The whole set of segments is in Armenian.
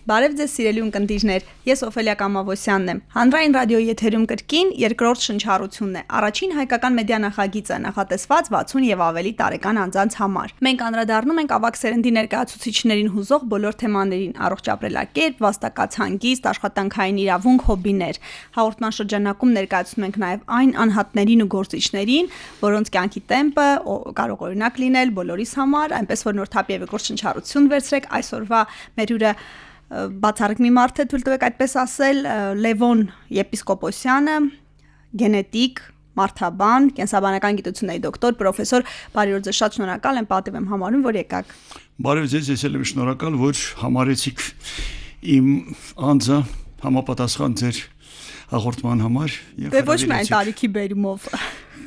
Բարև ձեզ սիրելի ունկնդիրներ, ես Օֆելիա Կամավոսյանն եմ։ Հանրային ռադիոյի եթերում կրկին երկրորդ շնչառությունն է։ Առաջին հայկական մեդիա նախագիծը նախատեսված 60 եւ ավելի տարեկան անձանց համար։ Մենք անդրադառնում ենք ավագ սերնդի ներկայացուցիչներին հուզող բոլոր թեմաներին՝ առողջ ապրելակերպ, վաստակած հանգիստ, աշխատանքային իրավունք, հոբբիներ։ Հաղորդման շրջանակում ներկայացնում ենք նաեւ այն անհատներին ու գործիչներին, որոնց կյանքի տեմպը կարող օրինակ լինել բոլորիս համար, այնպես որ նորթափ եւ երկրորդ շնչառություն վերցրեք այսօրվա մեր հյուրը բացառիկ մի մարդ է, թույլ տվեք այդպես ասել, Լևոն Եպիսկոպոսյանը, գենետիկ, մարդաբան, կենսաբանական գիտությունների դոկտոր, պրոֆեսոր, բարի օր ձեզ, շատ շնորհակալ եմ, պատիվ եմ համարում, որ եկաք։ Բարև ձեզ, ես եմ շնորհակալ, որ համարեցիք իմ անձը համապատասխան ձեր հաղորդման համար եւ ոչ միայն տարիքի բերումով։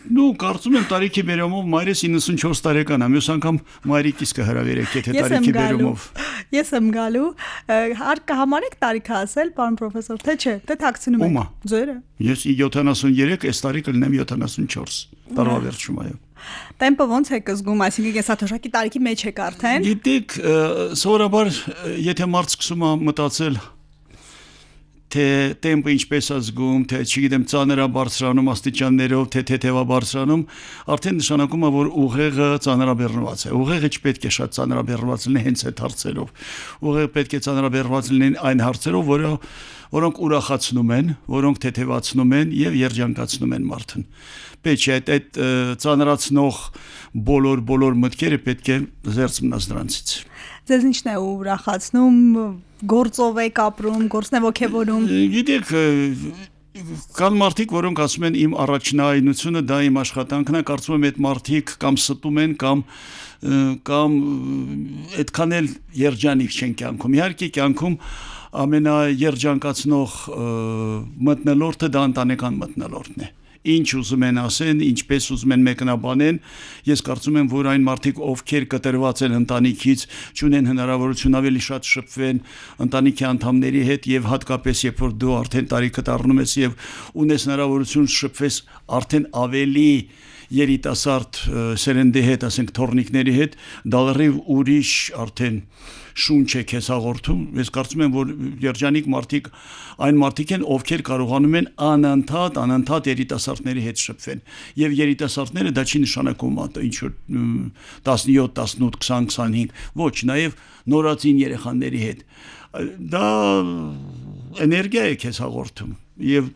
Նու կարծում եմ տարիքի բերումով մայրս 94 տարեկան է, մյուս անգամ մայրիկիս կհրավիրեք, եթե տարիքի բերումով։ Ես եմ գալու, հարկ կհամարեք տարիքը ասել, պարոն պրոֆեսոր, թե չէ, թե թաքցնում եք։ Ձերը։ Ես 73, այս տարի կլինեմ 74, տարվա վերջում այո։ Տեմպը ոնց եք զգում, այսինքն կեսաթոշակի տարիքի մեջ եք արդեն։ Գիտեք, սովորաբար եթե մարդ սկսում է մտածել թե տեմպը ինչպես է զգում, թե չգիտեմ ծանր է բարձրանում աստիճաններով, թե թեթև է բարձրանում, արդեն նշանակում է, որ ուղեղը ծանրաբեռնված է։ Ուղեղը չպետք է շատ ծանրաբեռնված լինի հենց այդ հարցերով։ Ուղեղը պետք է ծանրաբեռնված լինի այն հարցերով, որոնք ուրախացնում են, որոնք թեթևացնում են եւ երջանկացնում են մարդուն։ Պետք է այդ ծանրացնող բոլոր մտքերը պետք է զերծ մնաս դրանցից։ Ձեզ ինչն է ուրախացնում, գործով եք ապրում, գործն է ոգևորում։ Գիտեք, կան մարդիկ, որոնք ասում են իմ առաջնայինությունը դա իմ աշխատանքն է, կարծում եմ այդ մարդիկ կամ ստում են կամ այդքան էլ երջանիկ չեն կյանքում։ Իհարկե կյանքում ամենաերջանկացնող մթնոլորտը դա ընտանեկան մթնոլորտն է։ Ինչ ուզում են ասեն, ինչպես ուզում են մեկնաբանեն, ես կարծում եմ, որ այն մարդիկ, ովքեր կտրված են ընտանիքից, չունեն հնարավորություն ավելի շատ շփվեն ընտանիքի անդամների հետ եւ հատկապես երբ որ դու արդեն տարիքը դառնում ես եւ ունես հնարավորություն շփվես արդեն ավելի երիտասարդ սերնդի հետ, ասենք թորնիկների հետ, դա լրիվ ուրիշ արդեն շունչ է քեզ հաղորդում։ Ես կարծում եմ, որ երջանիկ մարդիկ այն մարդիկ են, ովքեր կարողանում են անընդհատ երիտասարդների հետ շփվեն։ Եվ երիտասարդները դա չի նշանակում ինչ որ 17, 18, 20, 25, ոչ, նաև նորածին երեխաների հետ։ Դա էներգիա է քեզ հաղորդում։ Եվ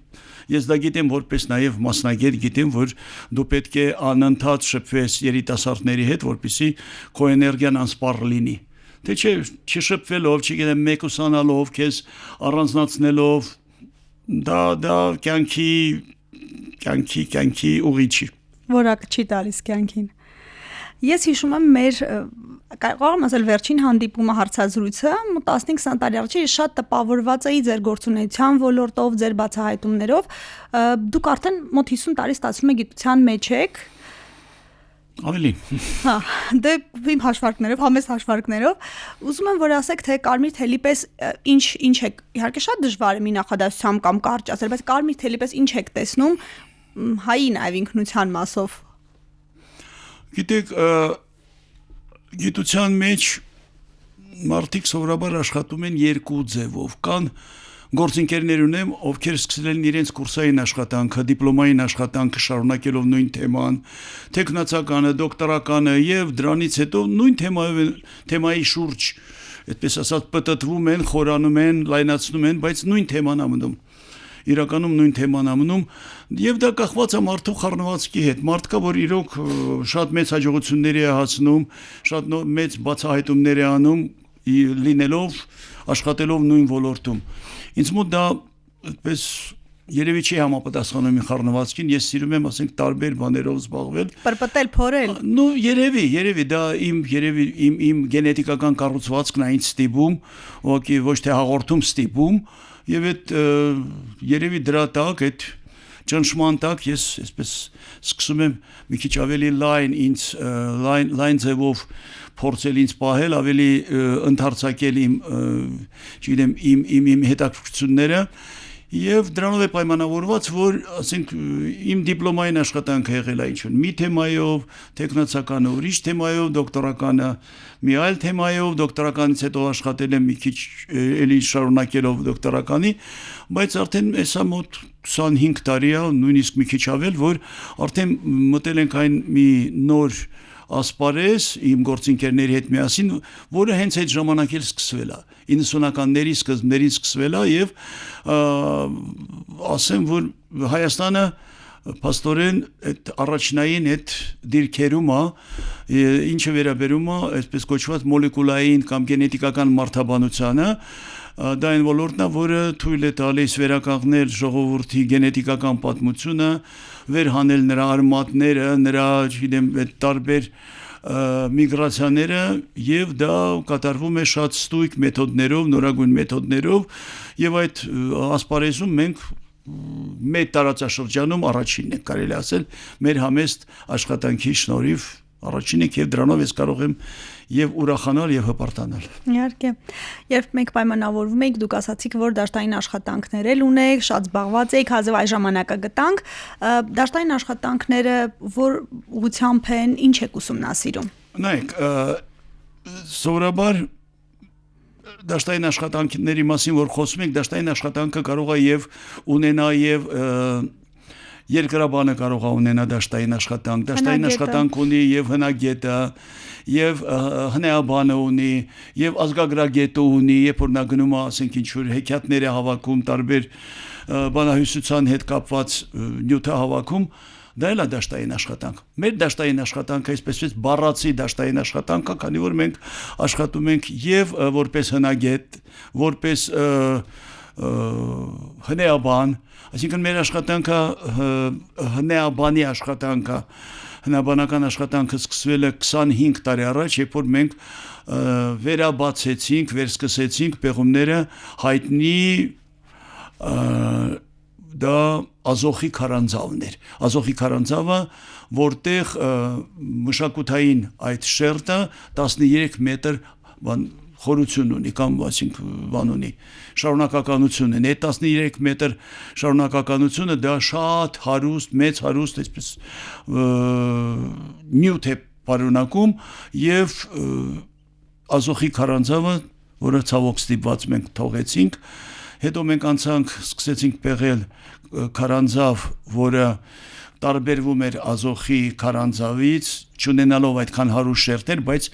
ես դա գիտեմ որպես նաև մասնագետ գիտեմ, որ դու պետք է անընդհատ շփվես երիտասարդների հետ, որպեսզի քո էներգիան անսպառ լինի։ Թե չշփվելով, չգիտեմ, մեկուսանալով, քեզ առանձնացնելով, դա կյանքի ուղի չի։ Որակ չի տալիս կյանքին։ Ես հիշում եմ մեր կարող եմ ասել վերջին հանդիպումը հարցազրույցը 15-20 տարի առաջ շատ տպավորված էի ձեր գործունեության ոլորտով, ձեր բացահայտումներով, դուք արդեն մոտ 50 տարի ստացվում է գիտության մեջ եք։ Ավելին։ Հա, դե իմ հաշվարկներով, համեստ հաշվարկներով, ուզում եմ որ ասեք, թե կարմիր թելի պես ինչ եք, իհարկե շատ դժվար է մի նախադասությամբ կամ կարճ ասել, բայց կարմիր թելի պես ինչ եք տեսնում հայի նաև ինքնության մասով։ Գիտեք, գիտության մեջ մարդիկ սովորաբար աշխատում են երկու ձևով, կան գործընկերներ ունեմ, ովքեր սկսել են իրենց կուրսային աշխատանքը, դիպլոմային աշխատանքը շարունակելով նույն թեման, տեխնացականը, դոկտորականը եւ դրանից հետո նույն թեմայի շուրջ, այդպես ասած, պտտվում են, խորանում են, լայնացնում են, բայց նույն թեման ամնում։ Իրականում նույն թեման ամնում եւ դա կախված է մարդու խառնվածքի հետ։ Մարդ կա, որ իրոք շատ մեծ հաջողությունների է հասնում, շատ մեծ բացահայտումներ է անում, լինելով, աշխատելով նույն ոլորտում։ Ինձ մոտ դա այդպես երևի չի համապատասխանում իմ խառնվածքին, ես սիրում եմ, ասենք, տարբեր բաներով զբաղվել։ Պրպտել, փորել։ Նու երևի դա իմ գենետիկական կառուցվածքն է ինձ ստիպում, ուղղակի ոչ թե հաղորդում ստիպում, եւ այդ երևի դրա տակ այդ ճնշման տակ ես այսպես սկսում եմ մի քիչ ավելի լայն ձևով փորձել ինձ պահել, ավելի ընդարձակել իմ հետաքրքրությունները Եվ դրանով է պայմանավորված, որ ասենք իմ դիպլոմային աշխատանքը եղել է ինչ-որ մի թեմայով, տեխնացականը ուրիշ թեմայով, դոկտորականը մի այլ թեմայով, դոկտորականից հետո աշխատել եմ մի քիչ էլի շարունակելով դոկտորականի, բայց արդեն հեսա մոտ 25 տարի է, նույնիսկ մի քիչ ավել, որ արդեն մտել ենք այն մի նոր ասպարեզ իմ գործընկերների հետ միասին, որը հենց այդ ժամանակ էլ սկսվել է 90-ականների սկզբներին սկսվել է եւ ասեմ որ Հայաստանը փաստորեն այդ առաջնային այդ դիրքերում է ինչը վերաբերում է այսպես կոչված մոլեկուլային կամ գենետիկական մարդաբանությանը դա այն ոլորտն է, որը թույլ է տալիս վերականգնել ժողովրդի գենետիկական պատմությունը, վերհանել նրա արմատները, նրա, չգիտեմ, այդ տարբեր միգրացիաները եւ դա կատարվում է շատ ստույգ մեթոդներով, նորագույն մեթոդներով եւ այդ ասպարեզում մենք մեր տարածաշրջանում առաջինն ենք կարելի ասել մեր համեստ աշխատանքի շնորհիվ առաջինն ենք եւ դրանով ես կարող եմ եւ ուրախանալ եւ հպարտանալ։ Իհարկե։ Երբ մենք պայմանավորվում էինք, դուք ասացիք, որ դաշտային աշխատանքներ էլ ունեք, շատ զբաղված եք, հազիվ այս ժամանակը գտանք, դաշտային աշխատանքները որ ուղղությամբ են, ինչ եք ուսումնասիրում։ Նայեք, սովորաբար դաշտային աշխատանքների մասին որ խոսում ենք, դաշտային աշխատանքը կարող է եւ ունենա եւ երկրաբանը կարող է ունենա դաշտային աշխատանք, դաշտային աշխատանք ունի եւ հնագետը, եւ հնեաբանը ունի, եւ ազգագրագետը ունի, երբ որ նա գնում է, ասենք ինչ-որ հեքիաթներ է հավաքում, տարբեր բանահյուսության հետ կապված նյութ է հավաքում, դա էլ է դաշտային աշխատանք։ Մեր դաշտային աշխատանքը այսպես բառացի դաշտային աշխատանք է, քանի որ մենք աշխատում ենք եւ որպես հնագետ, որպես հնեաբան, այսինքն մեր աշխատանքը հնեաբանի աշխատանքը, հնաբանական աշխատանքը սկսվել է 25 տարի առաջ, երբ որ մենք վերաբացեցինք, վերսկսեցինք պեղումները հայտնի դա Ազոխի քարանձավներ։ Ազոխի քարանձավը, որտեղ մշակութային այդ շերտը 13 մետր խորություն ունի կամ ասենք բան ունի շարունակականություն ունի 13 մետր շարունակականությունը դա շատ հարուստ մեծ հարուստ այսպես նյութ է պարունակում եւ Ազոխի քարանձավը որը ցավոք ստիպված մենք թողեցինք հետո մենք անցանք սկսեցինք պեղել քարանձավ որը տարբերվում էր Ազոխի քարանձավից, չունենալով այդքան հարուստ շերտեր, բայց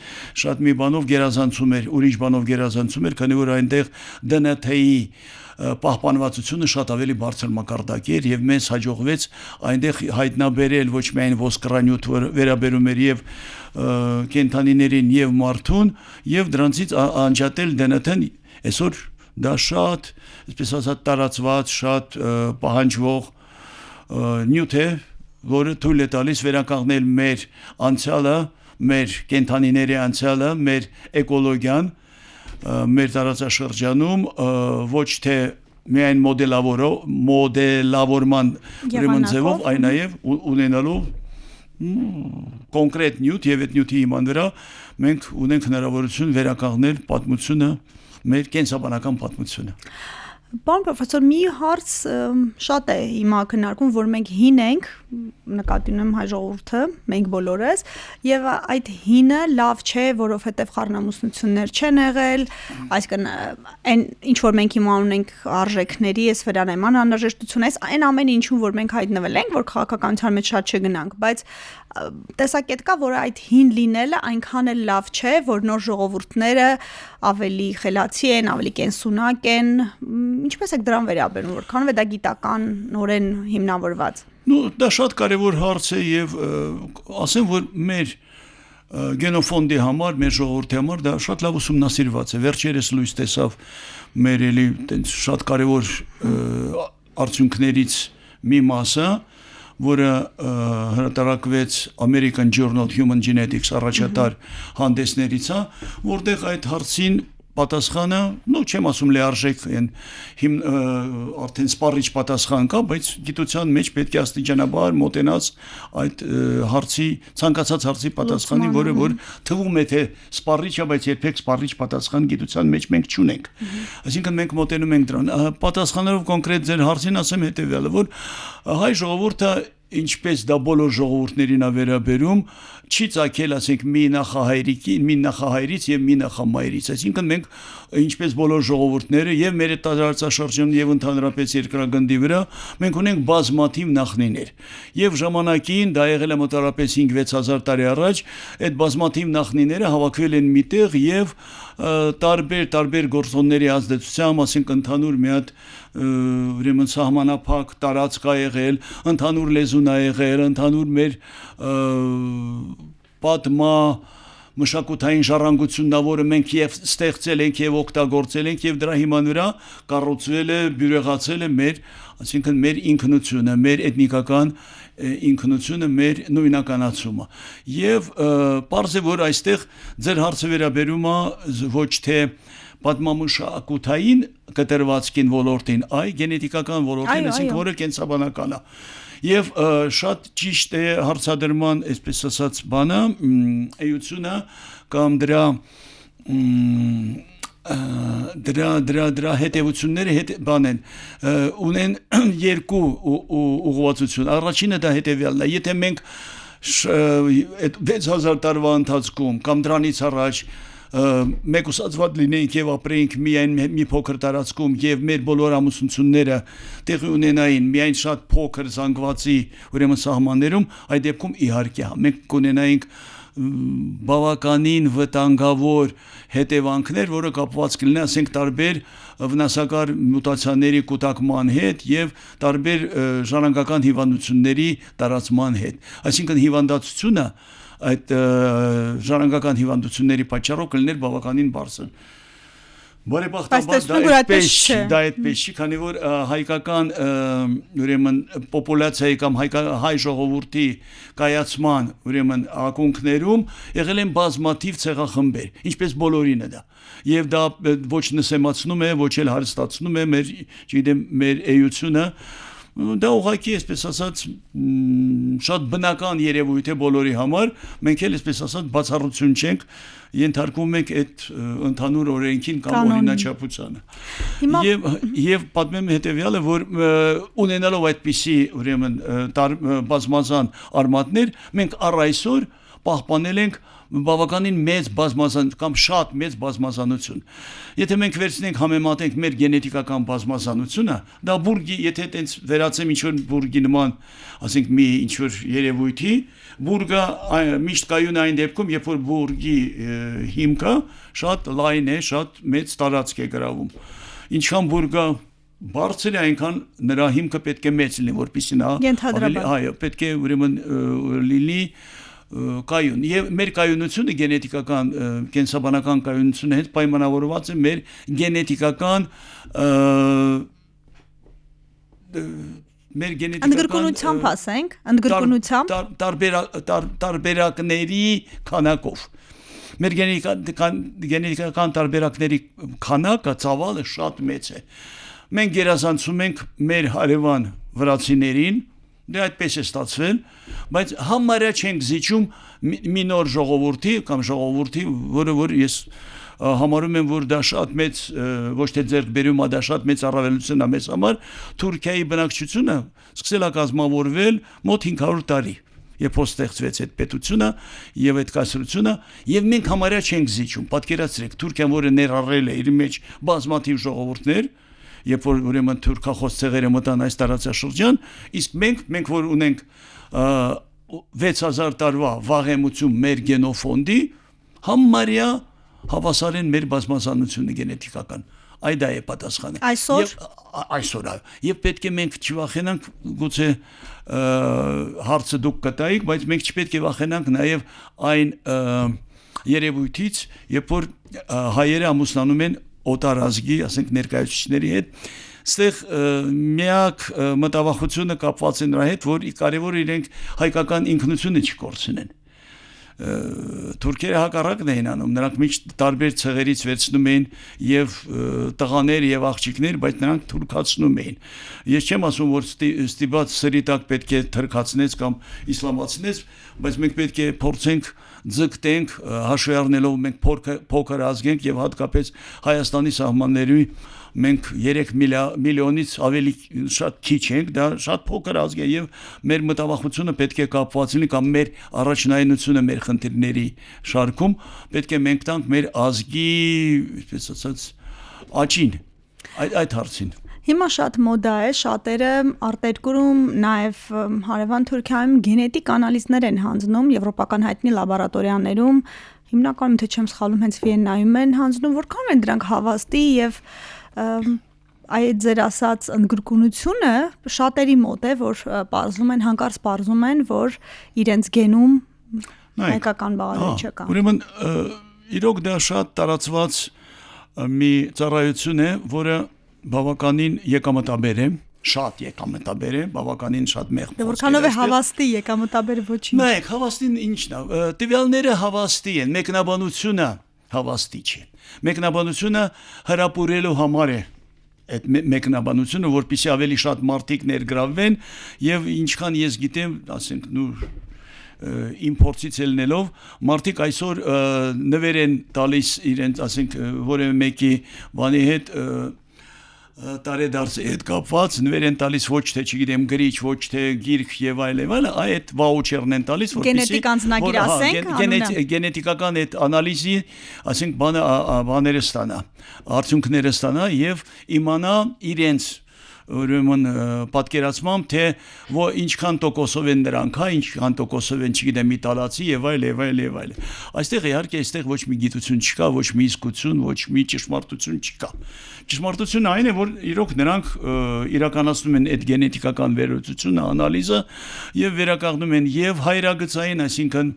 շատ մի բանով գերազանցում էր, ուրիշ բանով գերազանցում էր, քանի որ այնտեղ ԴՆԹ-ի պահպանվածությունը շատ ավելի բարձր մակարդակի էր եւ մեզ հաջողվեց այնտեղ հայտնաբերել ոչ միայն ոսկրանյութ, որ վերաբերում էր եւ կենդանիներին եւ մարդուն, եւ դրանցից անջատել ԴՆԹ-ն այսօր դա շատ, այսպես ասած, տարածված, շատ պահանջվող նյութ է, որը թույլ է տալիս վերականգնել մեր անցյալը, մեր կենդանիների անցյալը, մեր էկոլոգիան, մեր տարածաշրջանում ոչ թե միայն մոդելավորման ձևով, այլ նաև ունենալով կոնկրետ նյութ եւ այդ նյութի հիման վրա մենք ունենք հնարավորություն վերականգնել պատմությունը, մեր կենսաբանական պատմությունը։ Պարոն պրոֆեսոր, մի հարց շատ է հիմա քննարկում, որ մենք հին ենք, նկատի ունեմ հայ ժողովուրդը, մենք բոլորս, եւ այդ հինը լավ չէ, որովհետեւ խառնամուսնություններ չեն եղել, այսինքն այն ինչ որ մենք հիմա ունենք արժեքների, այս վրանայման անհրաժեշտություն, այն ամեն ինչում որ մենք հայտնվել ենք, որ քաղաքականության մեջ շատ չգնանք, բայց տեսակետ կա, որ այդ հին լինելը այնքան էլ լավ չէ, որ նոր ժողովուրդները ավելի խելացի են, ավելի կենսունակ են, ինչպես եք դրան վերաբերում, որքանով է դա գիտականորեն հիմնավորված։ Դա շատ կարևոր հարց է եւ ասեմ, որ մեր գենոֆոնդի համար, մեր ժողովրդի համար դա շատ լավ ուսումնասիրված է։ Վերջերս լույս տեսավ մեր էլի տենց շատ կարևոր արդյունքներից մի մասը, որը հրատարակվեց American Journal of Human Genetics առաջատար հանդեսներից է, որտեղ այդ հարցին պատասխանը, չեմ ասում լիարժեք այն արդեն սպառիչ պատասխան կա, բայց գիտության մեջ պետք է աստիճանաբար մոտենաս այդ հարցի ցանկացած հարցի պատասխանի, որը որ թվում է թե սպառիչ է, բայց երբեք սպառիչ պատասխան գիտության մեջ մենք չունենք։ Այսինքն մենք մոտենում ենք դրան։ Պատասխանելով կոնկրետ ձեր հարցին ասեմ հետեւյալը, որ հայ ժողովուրդը ինչպես դա բոլոր ժողովուրդներին է վերաբերում, չի ցակել, ասենք, մի նախահայրից եւ մի նախամայրից, այսինքն մենք ինչպես բոլոր ժողովուրդները եւ մեր տարածաշրջանում եւ ընդհանրապես երկրագնդի վրա մենք ունենք բազմաթիվ նախնիներ եւ ժամանակին դա եղել է մոտավորապես 5-6000 տարի առաջ այդ բազմաթիվ նախնիները հավաքվել են միտեղ եւ տարբեր գործոնների ազդեցությամբ, ասենք, ընդհանուր մի հատ ուրեմն սահմանափակ տարածք է եղել, ընդհանուր լեզուն է եղել, ընդհանուր մեր պատմա մշակութային ժառանգությունն է, որը մենք եւ ստեղծել ենք եւ օգտագործել ենք եւ դրա հիման վրա կառուցվել է, բյուրեղացել է մեր, այսինքն մեր ինքնությունը, մեր էթնիկական ինքնությունը, մեր նույնականացումը։ Եվ պարզ է, որ այստեղ ձեր հարցը վերաբերում է ոչ թե պատմամշակութային կտրվածքին ոլորտին, այլ գենետիկական ոլորտին, այսինքն որը կենսաբանական է։ Եվ շատ ճիշտ է հարցադրման, այսպես ասած, բանը, էությունը կամ դրա հետևությունները բանեն ունեն երկու ուղղվածություն։ Առաջինը դա հետևյալն է, եթե մենք 6000 տարվա ընթացքում կամ դրանից առաջ մեկուսացված լինենք եւ ապրեինք միայն մի փոքր տարածքում եւ մեր բոլոր ամուսնությունները տեղի ունենային միայն շատ փոքր զանգվածի ուրեմն սահմաններում, այդ դեպքում իհարկե մենք կունենայինք բավականին վտանգավոր հետևանքներ, որը կապված կլինի, ասենք, տարբեր վնասակար մուտացիաների կուտակման հետ եւ տարբեր ժառանգական հիվանդությունների տարածման հետ։ Այսինքն հիվանդացությունը այդ ժառանգական հիվանդությունների պատճառով կլիներ բավականին բարձր։ Բարեբախտաբար դա այդպես չի, քանի որ հայկական ուրեմն պոպուլյացիայի կամ հայ ժողովրդի կայացման ուրեմն ակունքներում եղել են բազմաթիվ ցեղախմբեր, ինչպես բոլորինը դա։ Եվ դա ոչ նսեմացնում է, ոչ էլ հարստացնում է մեր էությունը։ Դա ուղղակի, այսպես ասած, շատ բնական երևույթ է բոլորի համար, մենք էլ, այսպես ասած, բացառություն չենք, ենթարկվում ենք այդ ընդհանուր օրենքին կամ օրինաչափությանը։ Եվ պատմեմ հետևյալը, որ ունենալով այդպիսի ուրեմն բազմազան արմատներ, մենք առ այսօր պահպանել ենք բավականին մեծ բազմազան կամ շատ մեծ բազմազանություն։ Եթե մենք վերցնենք համեմատենք մեր գենետիկական բազմազանությունը, դա բուրգի, եթե այտենց վերացեմ ինչ-որ բուրգի նման, ասենք, մի ինչ-որ երևույթի, բուրգը միշտ կայուն այն դեպքում, երբ որ բուրգի հիմքը շատ լայն է, շատ մեծ տարածք է գրավում։ Ինչքան բուրգը բարձր է, այնքան նրա հիմքը պետք է մեծ լինի, որպեսզի նա պետք է ուրեմն լինի կայուն։ Եվ մեր կայունությունը գենետիկական, կենսաբանական կայունությունը հետ պայմանավորված է մեր գենետիկական ընդգրկունությամբ ասենք, տարբերակների քանակով։ Մեր գենետիկական տարբերակների քանակը, ծավալը շատ մեծ է։ Մենք գերազանցում ենք մեր հարևան վրացիներին, դա այդպես է ստացվել, բայց համարյա չենք զիջում մի նոր ժողովրդի կամ ժողովրդի, որը որ ես համարում եմ, որ դա շատ մեծ, ոչ թե ձեռքբերում, դա շատ մեծ առավելություն է մեզ համար, Թուրքիայի բնակչությունը սկսել է կազմավորվել մոտ 500 տարի, երբ ստեղծվեց այդ պետությունը եւ այդ կայսրությունը, եւ մենք համարյա չենք զիջում։ Պատկերացրեք, Թուրքիան, որը ներառել է իր մեջ բազմաթիվ ժողովուրդներ, երբ որ ուրեմն թուրքախոս ցեղերը մտան այս տարածաշրջան, իսկ մենք որ ունենք 6000 տարվա վաղեմություն մեր գենոֆոնդի, համարյա հավասար են մեր բազմազանությունը գենետիկական։ Այդ է պատասխանը։ Այսօր եւ պետք է մենք չվախենանք, գուցե հարցը դուք կտայիք, բայց մենք չպետք է վախենանք նաեւ այն երևույթից, երբ որ հայերը ամուսնանում են օտարազգի, ասենք, ներկայացուցիչների հետ, այստեղ միակ մտավախությունը կապված է նրա հետ, որ կարևոր իրենք հայկական ինքնությունը չկորցնեն։ թուրքերը հակառակն էին անում, նրանք միշտ տարբեր ցեղերից վերցնում էին եւ տղաներ եւ աղջիկներ, բայց նրանք թուրքացնում էին։ Ես չեմ ասում, որ ստիպած սրի տակ պետք է թրքացնես կամ իսլամացնես, բայց մենք պետք է փորձենք ձգտենք հաշվի առնելով մենք փոքր ազգ ենք եւ հատկապես Հայաստանի սահմանների մենք 3 միլիոնից ավելի շատ քիչ ենք, դա շատ փոքր ազգ է եւ մեր մտավախությունը պետք է կապված լինի կամ մեր առաջնայինությունը մեր խնդիրների շարքում պետք է մենք տանք մեր ազգի, այսպես ասած, աճին այդ հարցին։ Հիմա շատ մոդա է, շատերը արտերկրում, նաև հարևան Թուրքիայում գենետիկ անալիզներ են հանձնում եվրոպական հայտնի լաբորատորիաներում, հիմնականում թե չեմ սխալվում, հենց Վիեննայում են հանձնում, որքան են դրանք հավաստի եւ այդ ձեր ասած ընդգրկունությունը շատերի մոտ է, որ պարզում են, հանկարծ պարզում են, որ իրենց գենում հայկական բաղադրիչ կա։ Ուրեմն իրոք դա շատ տարածված մի ծառայություն է, որը բավականին եկամտաբեր է, շատ եկամտաբեր է, բավականին շատ մեղմ։ Որքանով է հավաստի եկամտաբերը ոչինչ։ Նայեք, հավաստին ինչն է, տվյալները հավաստի են, մեկնաբանությունը հավաստի չէ։ Մեկնաբանությունը հրապուրելու համար է այդ մեկնաբանությունը, որպեսզի ավելի շատ մարդիկ ներգրավվեն եւ ինչքան ես գիտեմ, ասենք իմ փորձից ելնելով մարդիկ այսօր նվեր են տալիս իրենց, ասենք որևէ մեկի բանի հետ տարեդարձի հետ կապված նվեր են տալիս ոչ թե չգիտեմ գրիչ, ոչ թե գիրք եւ այլն, այդ վաուչերն են տալիս, որպեսզի գենետիկ անձնագիր ասենք, գենետիկական այդ անալիզի, ասենք բաները ստանա, արդյունքները ստանա եւ իմանա իրենց ուրեմն պատկերացմամբ թե ինչքան տոկոսով են դրանք, ինչքան տոկոսով են, չգիտեմ, իտալացի եւ այլ։ Այստեղ իհարկե այստեղ ոչ մի գիտություն չկա, ոչ մի իսկություն, ոչ մի ճշմարտություն չկա։ Ճշմարտությունը այն է, որ իրոք նրանք իրականացնում են այդ գենետիկական վերլուծությունը, անալիզը եւ վերականգնում են եւ հայրագծային, այսինքն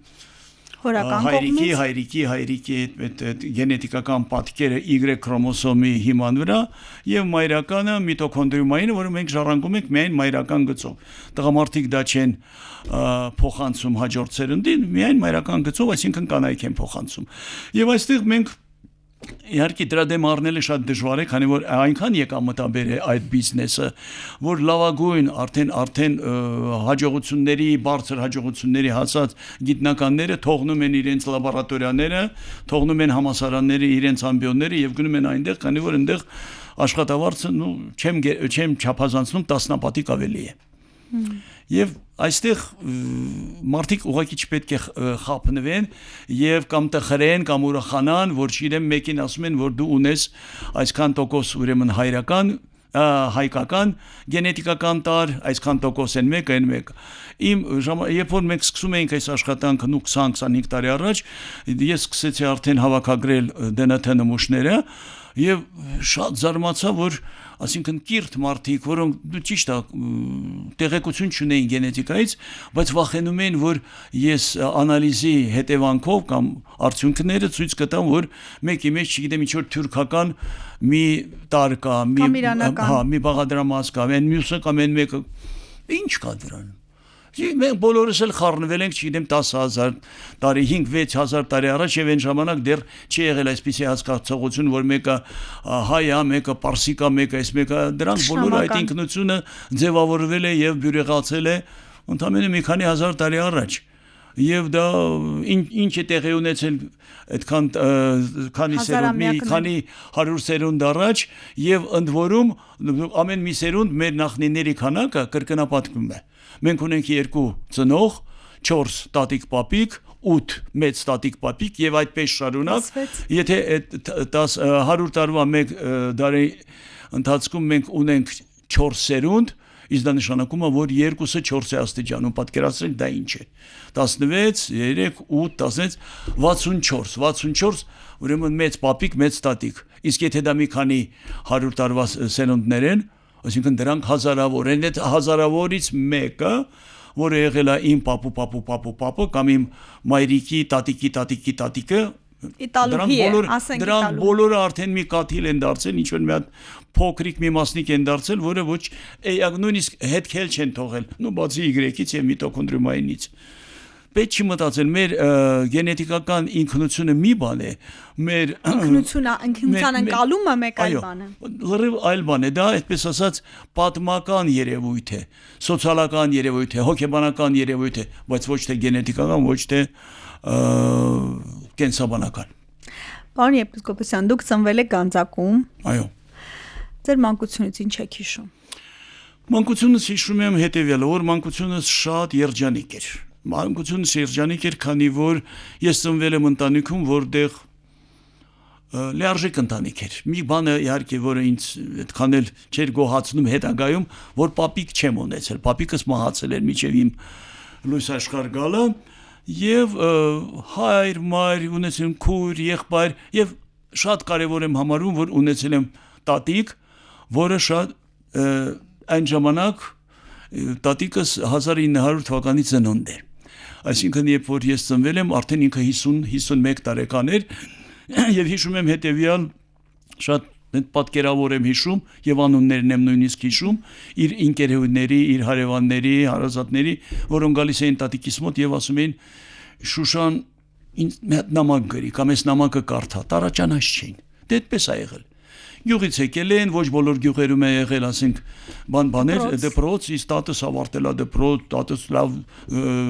հայրիկի այդ գենետիկական պատկերը Y քրոմոսոմի հիման վրա եւ մայրականը միտոքոնդրիումային, որը մենք ժառանգում ենք միայն մայրական գծով։ Տղամարդիկ դա չեն փոխանցում հաջորդ սերնդին, միայն մայրական գծով, այսինքն կանայք են փոխանցում։ Եվ այստեղ մենք իհարկե դրա դեմ առնելը շատ դժվար է, քանի որ այնքան եկամտաբեր է այդ բիզնեսը, որ լավագույն արդեն հաջողությունների, բարձր հաջողությունների հասած գիտնականները թողնում են իրենց լաբորատորիաները, թողնում են համալսարանները, իրենց ամբիոնները եւ գնում են այնտեղ, քանի որ այնտեղ աշխատավարձը, չեմ չափազանցնում, տասնապատիկ ավելի է։ Եվ այստեղ մարդիկ ուղղակի չպետք է խափնվեն եւ կամ տխրեն կամ ուրախանան, որ չգիտեմ մեկին ասում են, որ դու ունես այսքան տոկոս ուրեմն հայկական գենետիկական տար, այսքան տոկոս են մեկը։ Երբ որ մենք սկսում էինք այս աշխատանքը 20-25 տարի առաջ, ես սկսեցի արդեն հավաքագրել ԴՆԹ նմուշները եւ շատ զարմացա, որ այսինքն կիրթ մարդիկ, որոնք դու ճիշտ է տեղեկություն չունեին գենետիկայից, բայց վախենում էին, որ ես անալիզի հետևանքով կամ արդյունքները ցույց կտամ, որ մեկի մեջ, չգիտեմ, ինչ որ թուրքական մի տար կա, մի բաղադրամաս կա, այն մյուսը կամ այն մեկը, ինչ կա դրան։ Մենք բոլորս էլ խառնվել ենք, չգիտեմ, 10,000 տարի, 5-6,000 տարի առաջ եւ այն ժամանակ դեռ չի եղել այսպիսի հասկացողություն, որ մեկը հայ է, մեկը պարսիկ է, մեկը այս մեկը, դրանք բոլորը այդ ինքնությունը ձևավորվել է եւ բյուրեղացել է ընդամենը մի քանի հազար տարի առաջ։ Եվ դա ինչ է տեղի ունեցել այդքան քանի սերունդ, մի քանի 100 սերունդ առաջ եւ ընդ որում ամեն մի սերունդ մեր նախնիների քանակը կրկնապատկվում է։ Մենք ունենք 2 ծնող, 4 տատիկ պապիկ, 8 մեծ տատիկ պապիկ եւ այդպես շարունակ։ Եթե 100 տարվա մեկ դարի ընթացքում մենք ունենք 4 սերունդ, իսկ դա նշանակում է, որ 2-ը 4 է աստիճանում, պատկերացրեք դա ինչ է։ 16, 3, 8, 16, 64, ուրեմն մեծ պապիկ, մեծ տատիկ։ Իսկ եթե դա մի քանի 100 տարվա սերունդներ են, այսինքն դրանք հազարավոր են, այդ հազարավորից մեկը, որը եղել է իմ պապու կամ իմ մայրիկի տատիկը, դրանք բոլորը արդեն մի կաթիլ են դարձել, ինչ որ մի հատ փոքրիկ մի մասնիկ են դարձել, որը ոչ նույնիսկ հետքել չեն թողել, բացի Y-ից եւ միտոքոնդրիումայինից։ պետք չի մտածել մեր գենետիկական ինքնությունը մի բան է, մեր ինքնության ընկալումը մեկ այլ բան է։ Լրիվ այլ բան է, դա այդպես ասած պատմական երևույթ է, սոցիալական երևույթ է, հոգեբանական երևույթ է, բայց ոչ թե գենետիկական, ոչ թե կենսաբանական։ Պարոն եպիսկոպոսյան, դուք ծնվել եք Գանձակում։ Այո։ Ձեր մանկությունից ինչ եք հիշում։ Մանկությունս հիշում եմ հետևյալը, որ մանկությունս շատ երջանիկ էր։ Մանկությունս երջանիկ էր, քանի որ ես ծնվել եմ ընտանիքում, որտեղ լիարժեք ընտանիք էր։ Մի բանը իհարկե, որը ինձ այդքան էլ չէր գոհացնում հետագայում, որ պապիկ չեմ ունեցել։ Պապիկս մահացել էր մինչև իմ լույս աշխարհ գալը, եւ հայր, մայր, ունեցել քույր, եղբայր, եւ շատ կարեւոր եմ համարում, որ ունեցել եմ տատիկ, որը շատ այն ժամանակ տատիկս 1900 թվականի ծնունդ է։ Այսինքն երբ որ ես ծնվել եմ, արդեն ինքը 50-51 տարեկան էր, եւ հիշում եմ հետեւյալ շատ պատկերավոր եմ հիշում եւ անուններն եմ նույնիսկ հիշում իր ինկերուհիների, իր հարևանների, հարազատների, որոնք գալիս էին տատիկիս մոտ եւ ասում էին Շուշան ինձ նամակ գրի, կամ այս նամակը կարդա, տարաճանած չէին։ Դե այդպես է եղել։ Գյուղից եկել են, ոչ բոլոր գյուղերում է եղել, ասենք, բաներ, դպրոց, իսկ տատս ավարտել է դպրոց, տատս լավ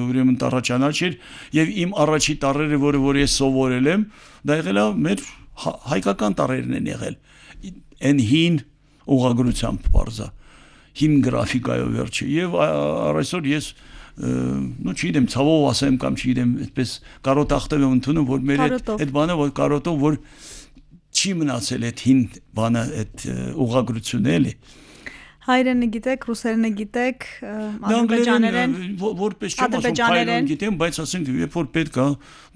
ուրեմն տարաճանաչ էր, եւ իմ առաջի տարերը, որ ես սովորել եմ, դա եղել է մեր հայկական տարերն են եղել։ Այն հին ուղղագրությամբ բարձա, հին գրաֆիկայով վերջը, եւ այսօր ես չգիտեմ, ցավով ասեմ կամ չգիտեմ, այդպես կարոտախտև եմ ընդունում, որ մեր այդ բանը, որ կարոտով, որ չի մնացել այդ հին բանը, այդ ուղղագրությունը էլի։ Հայերենը գիտեք, ռուսերենը գիտեք, ադրբեջաներեն, որպես չեմ ասում հայերեն գիտեմ, բայց ասենք երբ որ պետք է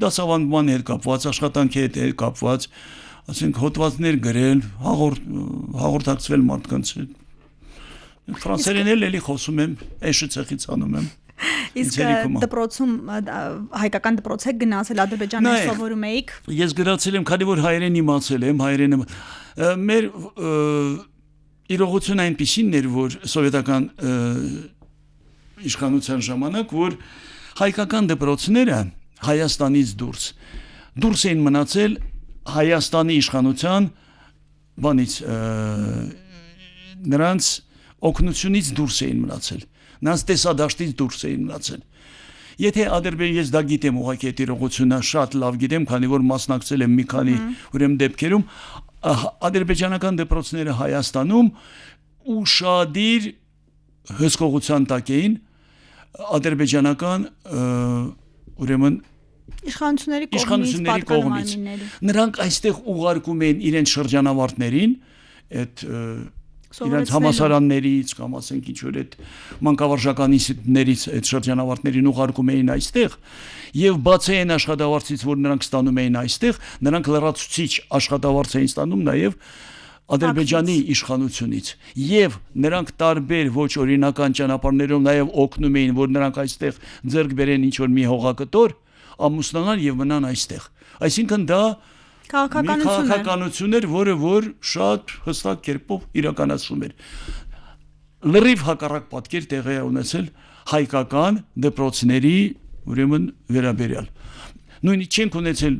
դասավանդման հետ կապված, աշխատանքի հետ կապված, ասենք հոդվածներ գրել, հաղորդակցվել մարդկանց հետ։ Ֆրանսերեն էլի խոսում եմ, էշը ցեղից անում եմ։ Իսկ դպրոցում հայկական դպրոց եք գնացել, ադրբեջաներեն սովորում էիք։ Ես գրացել եմ, քանի որ հայերեն իմացել եմ, հայերենը մեր իրողությունը այնպիսին էր, որ սովետական իշխանության ժամանակ, որ հայկական դպրոցները Հայաստանից դուրս էին մնացել Հայաստանի իշխանության բանից նրանց օգնությունից դուրս էին մնացել, նրանց տեսադաշտից դուրս էին մնացել։ Եթե ես դա գիտեմ, ուղղակի այդ իրողությունը շատ լավ գիտեմ, քանի որ մասնակցել եմ մի քանի ուրեմն դեպքերում, ադրբեջանական դպրոցները Հայաստանում ուշադիր հսկողության տակ էին ադրբեջանական ուրեմն իշխանությունների կողմից։ Նրանք այստեղ ուղարկում էին իրենց շրջանավարտներին, այդ իրենց համասարաններից կամ ասենք ինչ որ այդ մանկավարժական ինստիտուտներից այդ շրջանավարտներին ուղարկում էին այստեղ եւ բացի այն աշխատավարձից, որ նրանք ստանում էին այստեղ, նրանք լրացուցիչ աշխատավարձ էին ստանում նաեւ Ադրբեջանի իշխանությունից եւ նրանք տարբեր ոչ օրինական ճանապարհներով նաեւ օգնում էին, որ նրանք այստեղ ձեռք բերեն ինչ որ մի հողակտոր, ամուսնանան եւ մնան այստեղ։ Այսինքն դա քաղաքականություն էր, որը որ շատ հստակ կերպով իրականացվում էր։ Լրիվ հակառակ պատկեր տեղի է ունեցել հայկական դպրոցների ուրեմն վերաբերյալ։ Նույնիսկ չենք ունեցել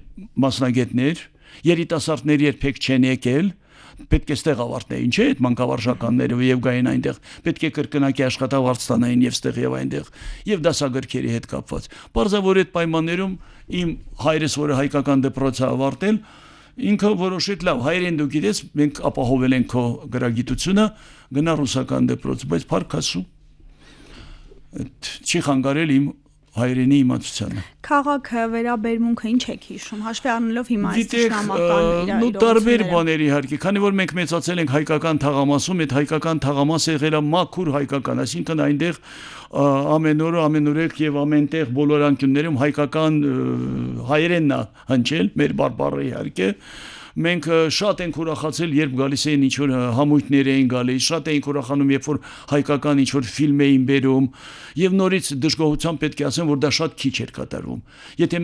մասնագետներ, երիտասարդներ երբեք չեն եկել, պետք է ստեղ ավարտեին, չէ՞, այդ մանկավարժականները եւ գային այնտեղ, պետք է կրկնակի աշխատավարձ ստանային եւ ստեղ եւ այնտեղ եւ դասագրքերի հետ կապված։ Պարզավոր այդ պայմաններում իմ հայրս, որը հայկական դպրոց է ավարտել, ինքը որոշեց, լավ, հայերեն դու գիտես, մենք ապահովել ենք քո գրագիտությունը, գնա ռուսական դպրոց, բայց փառք Աստծո, չի խանգարել իմ հայրենի իմացությանը։ Քաղաքը, վերաբերմունքը ինչ եք հիշում, հաշվի առնելով հիմա այս շնամական իրողությունները։ Տարբեր բաներ իհարկե, քանի որ մենք մեծացել ենք հայկական թաղամասում, այդ հայկական թաղամասը եղել է մաքուր հայկական, այսինքն այնտեղ ամեն օր, ամենուրեք եւ ամենտեղ բոլոր անկյուններում հայկական հայերենն է հնչել, մեր բարբառը իհարկե։ Մենք շատ ենք ուրախացել, երբ գալիս էին ինչ-որ համույթներ էին գալիս, շատ ենք ուրախանում, երբ որ հայկական ինչ-որ ֆիլմ էին բերում, եւ նորից դժգոհությամբ պետք է ասեմ, որ դա շատ քիչ էր կատարվում։ Եթե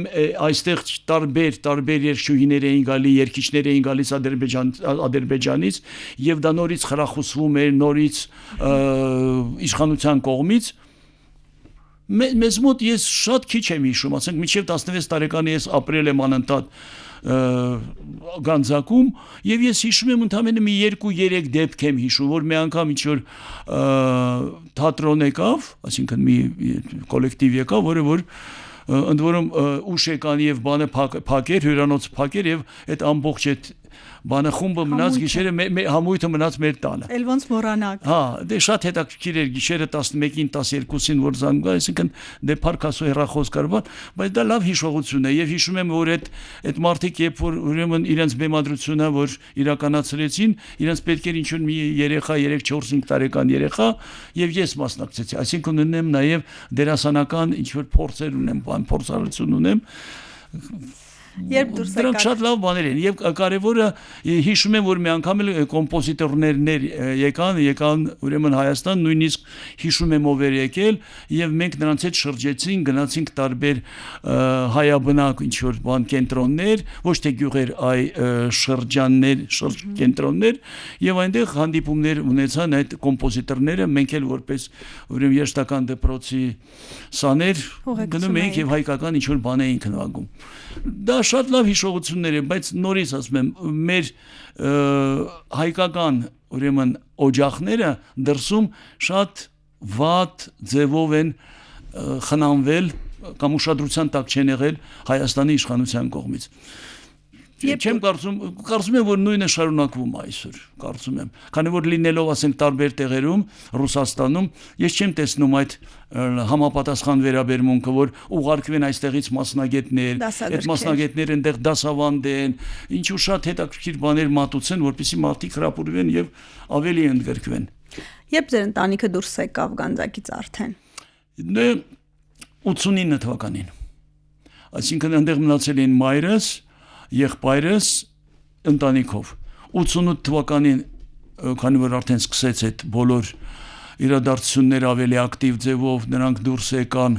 այստեղ տարբեր երգչուհիներ էին գալի, երգիչներ էին գալիս Ադրբեջանից, եւ դա նորից խրախուսվում էր, նորից իշխանության կողմից, մեզ մոտ ես շատ քիչ եմ հիշում, ասենք մինչև 16 տարեկանի ես ապրել եմ անընդհատ Գանձակում եւ ես հիշում եմ ընդամենը մի 2-3 դեպք եմ հիշում, որ մի անգամ ինչ որ թատրոն եկավ, այսինքն մի կոլեկտիվ եկավ, որ ընդ որում ուշ եկան եւ բանը փակեր, հյուրանոց փակեր եւ այդ ամբողջ այդ բանը խումբը մնաց գիշերը համույթը մնաց մեր տանը։ Էլ ոնց մոռանաք։ Հա, դե շատ հետաքրքիր էր գիշերը 11-ին, 12-ին որ զանգա, այսինքն դե փարքասու հեռախոս կար, բայց դա լավ հիշողություն է եւ հիշում եմ որ այդ մարդիկ երբ որ ուրեմն իրենց բեմադրությունը որ իրականացրեցին, իրենց պետք էր ինչ-որ մի երեխա 3-4-5 տարեկան երեխա եւ ես մասնակցեցի, այսինքն ունեմ նաեւ դերասանական ինչ-որ փորձեր ունեմ, փորձառություն ունեմ Երբ դուրս դրանք շատ լավ բաներ են եւ կարեւորը հիշում եմ որ մի անգամ էլ կոմպոզիտորներ եկան ուրեմն Հայաստան նույնիսկ հիշում եմ ով էր եկել եւ մենք նրանց հետ շրջեցինք գնացինք տարբեր հայաբնակ ինչ որ բան կենտրոններ ոչ թե գյուղեր այ շրջաններ կենտրոններ եւ այնտեղ հանդիպումներ ունեցան այդ կոմպոզիտորները մենք էլ որպես ուրեմն երաժշտական դպրոցի սաներ գնում էինք եւ հայկական ինչ որ բան էինք նվագում դա շատ լավ հիշողություններ են, բայց նորից ասում եմ, մեր հայկական ուրեմն օջախները դրսում շատ վատ ձևով են խնամվել կամ ուշադրության տակ չեն եղել Հայաստանի իշխանության կողմից։ Չեմ կարծում եմ որ նույնը շարունակվում է այսօր, կարծում եմ, քանի որ լինելով ասենք տարբեր տեղերում, Ռուսաստանում, ես չեմ տեսնում այդ համապատասխան վերաբերմունքը, որ ուղարկվեն այստեղից մասնագետներ, այդ մասնագետները այնտեղ դասավանդեն, ինչու շատ հետաքրքիր բաներ մատուցեն, որպեսզի մարդիկ հրապուրվեն եւ ավելի ընդգրկվեն։ Երբ ձեր ընտանիքը դուրս եկավ Գանձակից արդեն։ Դե 89 թվականին։ Այսինքն այնտեղ մնացել են մայրս եղբայրս ընտանիքով 88 թվականին քանի որ արդեն սկսեց այդ բոլոր իրադարձությունները ավելի ակտիվ ձևով նրանք դուրս եկան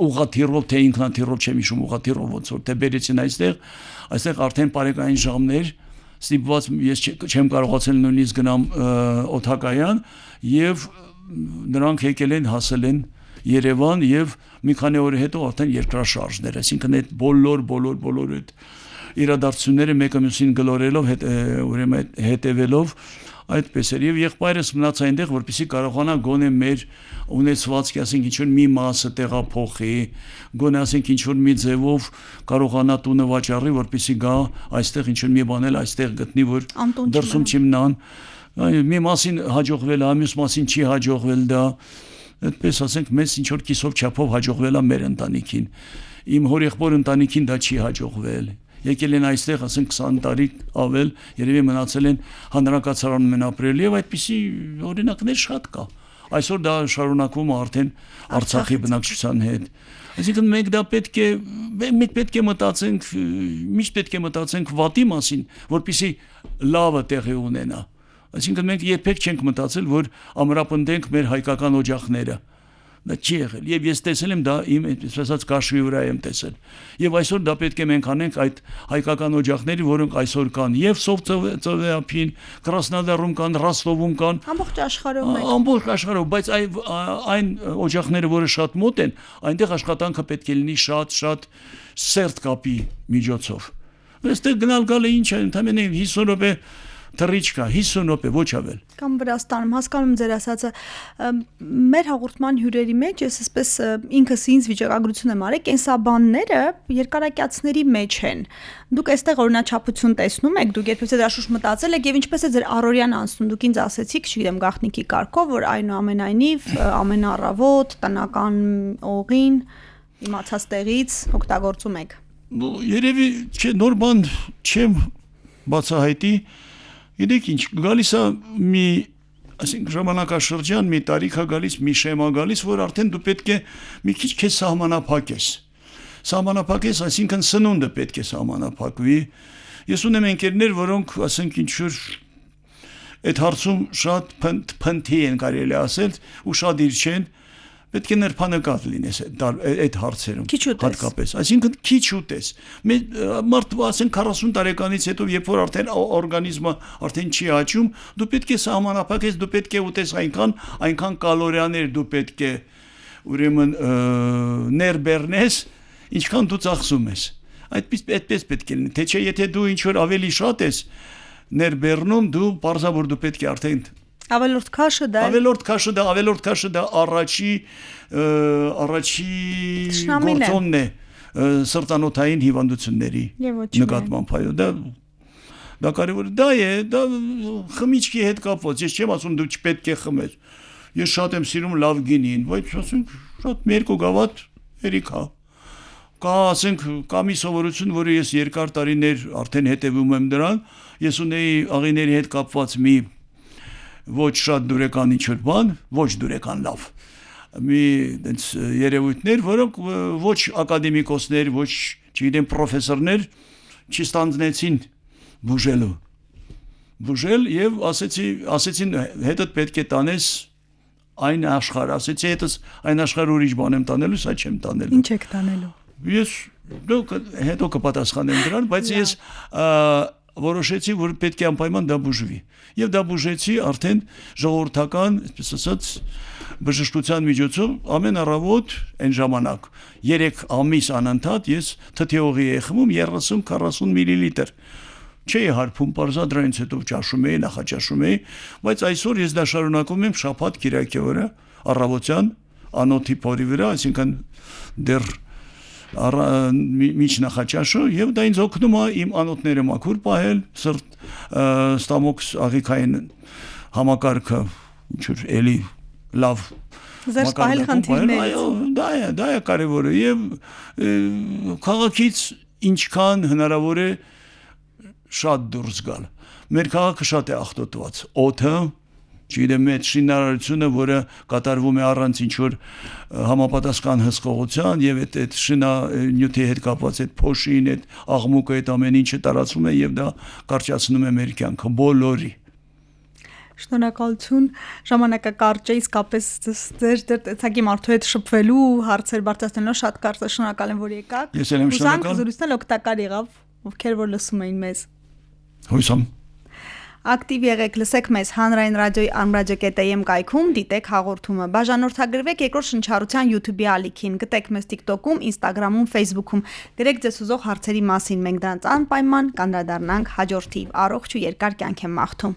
ուղղաթիռով թե ինքնաթիռով չեմ հիշում ուղղաթիռով ոնց որ թե բերեցին այստեղ արդեն բարեկային ժամներ ստիպված ես չեմ կարողացել նույնիսկ գնամ օթակայան եւ նրանք եկել են հասել են Երևան եւ մի քանի օր հետո արդեն երկրաշարժներ այսինքն այդ բոլոր այդ իրադարձությունները մեկը մյուսին գլորելով ուրեմն հետևելով այդպես էր եւ եղբայրս մնաց այնտեղ որպեսզի կարողանա գոնե մեր ունեցվածքի ասենք ինչ որ մի մասը տեղափոխի գոնե ասենք ինչ որ մի ձևով կարողանա տունը վաճառի որպեսզի գա այստեղ ինչ որ մի բան էլ այստեղ գտնի որ դրսում չմնան մի մասին հաջողվել է մյուս մասին չի հաջողվել դա այդպես ասենք մեզ ինչ որ կիսով չափով հաջողվել է մեր ընտանիքին իմ հորեղբոր ընտանիքին դա չի հաջողվել եկել են այստեղ ասենք 20 տարի ավել երևի մնացել են հանրակացարանում են ապրել եւ այդպիսի օրինակներ շատ կա այսօր դա շարունակվում է արդեն Արցախի բնակչության հետ այսինքն մենք դա պետք է մտածենք միշտ պետք է մտածենք վատի մասին որպեսզի լավը տեղի ունենա այսինքն մենք երբեք չենք մտածել որ ամրապնդենք մեր հայկական օջախները դա չի եղել եւ ես տեսել եմ դա իմ այսպես ասած կաշվի վրա եմ տեսել եւ այսօր դա պետք է մենք անենք այդ հայկական օջախների որոնք այսօր կան եւ Սովծովեապին Կրասնոդարում կան Ռոստովում կան ամբողջ աշխարհում բայց այն օջախները որը շատ մոտ են այնտեղ աշխատանքը պետք է լինի շատ սերտ կապի միջոցով այստեղ գնալ գալը ինչ է ընդամենը 50 րոպե Թռիչկա 50 րոպե ոչ ավել կամ Վրաստանում հասկանում ձեր ասածը մեր հաղորդման հյուրերի մեջ ես այսպես ինքս ինձ վիճակագրություն եմ արել կենսաբանները երկարակյացների մեջ են դուք այստեղ օրինաչափություն տեսնում եք դուք երբևէ դրա շուրջ մտածել եք եւ ինչպես է ձեր առօրյան անցնում դուք ինձ ասեցիք չգիտեմ գաղտնիքի կարգով որ այնուամենայնիվ ամենառավոտ տնական օղին իմացած տեղից օգտագործում եք երևի նոր բան չեմ բացահայտի Գիտեք ինչ, գալիս է մի, ասենք ժամանակաշրջան, մի տարիք է գալիս, մի շեմ է գալիս, որ արդեն դու պետք է մի քիչ քեզ սահմանափակես։ Սահմանափակես, այսինքն սնունդը պետք է սահմանափակվի։ Ես ունեմ ընկերներ, որոնք, ասենք ինչ-որ այդ հարցում շատ փնթի են կարելի ասել, ուշադիր չեն, պետք է նրբանկատ լինես այդ հարցերում հատկապես այսինքն քիչ ուտես մարդ ասենք 40 տարեկանից հետո երբ որ արդեն օրգանիզմը արդեն չի աճում դու պետք է սահմանափակես դու պետք է ուտես այնքան կալորիաներ դու պետք է ուրեմն ներբեռնես, ինչքան դու ծախսում ես։ Այդպես պետք է լինի, թե չէ եթե դու ինչ որ ավելի շատ ես ներբեռնում, դու պարզաբար դու պետք է արդեն ավելորդ քաշը դա առաջի գործոնն է սրտանոթային հիվանդությունների նկատմամբ այո դա կարևոր դա է դա խմիչքի հետ կապված ես չեմ ասում դու չպետք է խմես ես շատ եմ սիրում լավ գինին բայց ասենք շատ երկու գավաթ երեք հա կա ասենք կա մի սովորություն որը ես երկար տարիներ արդեն հետևում եմ դրան ես ունեի աղիների հետ կապված մի ոչ շատ դուրեկան ինչ-որ բան ոչ դուրեկան լավ մի դենց երևույթներ, որոնք ոչ ակադեմիկոսներ, ոչ, չգիտեմ, պրոֆեսորներ չստանձնեցին բուժել եւ ասեցին հետդ պետք է տանես այն աշխարհ, ասեցի հետս այն աշխարհ ուրիշ բան եմ տանելու, սա չեմ տանելու։ Ինչ եք տանելու։ Ես դուք հետո կպատասխանեմ դրան, բայց ես որոշեցի, որ պետք է անպայման դա բուժվի։ Եվ դա բուժեցի արդեն ժողովրդական, այսպես ասած, բժշկության միջոցով ամեն առավոտ այն ժամանակ 3 ամիս անընդհատ ես թթեողի էի խմում 30-40 միլիլիտր չէի հարբում պարզադրայից հետո ճաշում էի նախաճաշում էի բայց այսօր ես դա շարունակում եմ շաբաթ կիրակի օրը առավոտյան անոթի փորի վրա այսինքն դեռ միջ նախաճաշը եւ դա ինձ օգնում է իմ անոթները մաքուր պահել սրտ ստամոքս աղիքային համակարգը ինչ որ էլի լավ մակարդակի խնդիրներից դա է կարևորը եւ քաղաքից ինչքան հնարավոր է շատ դուրս գալ մեր քաղաքը շատ է աղտոտված օդը չգիտեմ այդ շինարարությունը որը կատարվում է առանց ինչ որ համապատասխան հսկողության եւ այդ շինանյութի հետ կապված այդ փոշին այդ աղմուկը այդ ամեն ինչը տարածվում է եւ դա կարճացնում է մեր կյանքը բոլորի Շնորհակալություն ժամանակակարճ է իսկապես ձեր տեսակի մարդու հետ շփվելու հարցեր բարձրացնելու շատ կարճ շնորհակալ եմ որ եկաք Ես եմ շնորհակալ զրույցն օգտակար եղավ ովքեր որ լսում էին մեզ Հույսամ Ակտիվ եղեք լսեք մեզ հանրային ռադիոյի armradio.am կայքում դիտեք հաղորդումը բաժանորդագրվեք երկրորդ շնչառության YouTube-ի ալիքին գտեք մեզ TikTok-ում, Instagram-ում, Facebook-ում գրեք ձեզ ուզող հարցերի մասին մենք դրանց անպայման կանդրադառնանք հաջորդի առողջ ու երկար կյանք եմ մաղթում